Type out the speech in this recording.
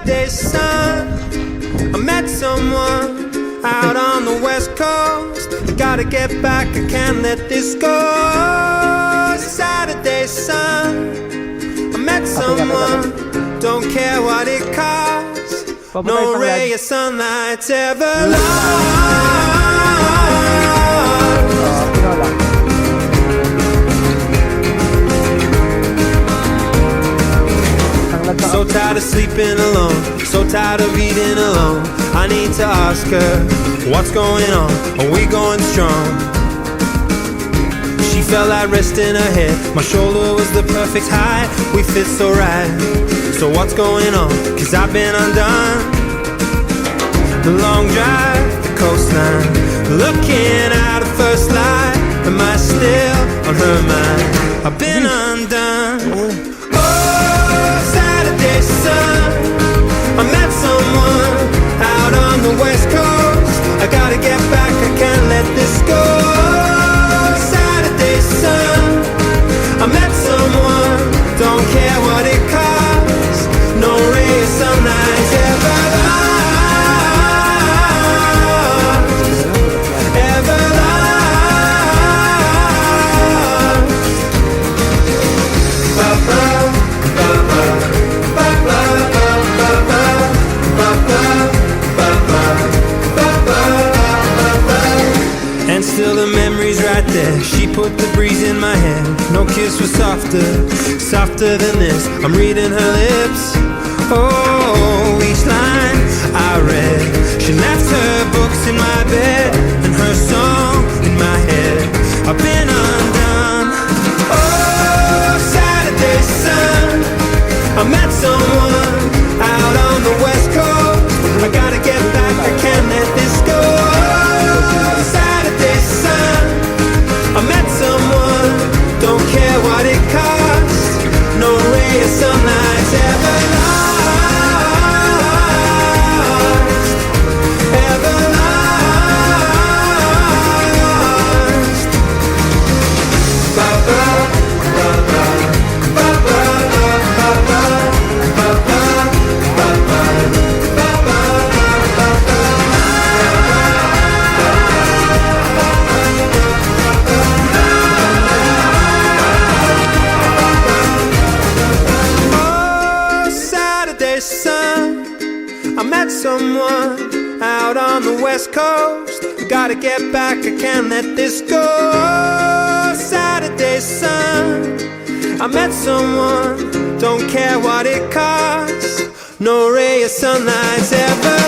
Saturday sun, I met someone out on the west coast. I gotta get back, I can't let this go. Saturday sun, I met someone, don't care what it costs. No ray of sunlight's ever lost. So tired of sleeping alone, so tired of eating alone. I need to ask her, what's going on? Are we going strong? She felt like rest in her head. My shoulder was the perfect height. We fit so right. So what's going on? Cause I've been undone. The long drive, the coastline, looking at her first light. Am I still on her mind? I've been undone. Saturday sun, I met someone out on the west coast. I gotta get back, I can't let this go. Saturday sun, I met someone, don't care what it costs. No ray of sunlight's ever lost, ever lost. Ba-ba. And still the memory's right there. She put the breeze in my hair. No kiss was softer, softer than this. I'm reading her lips. Oh, each line I read. She left her books in my bed and her song in my head. I've been undone. Oh, Saturday sun, I met someone out on the west coast. I gotta get back, I can't let this go. Saturday sun, I met someone, don't care what it costs. No ray of sunlight's ever lost, ever lost. Ba-ba, ba-ba, ba-ba, ba-ba, ba-ba, ba-ba, ba-ba, ba-ba. Oh, Saturday sun, I met someone out on the west coast. I gotta get back, I can't let this go. Saturday sun, I met someone, don't care what it costs. No ray of sunlight's ever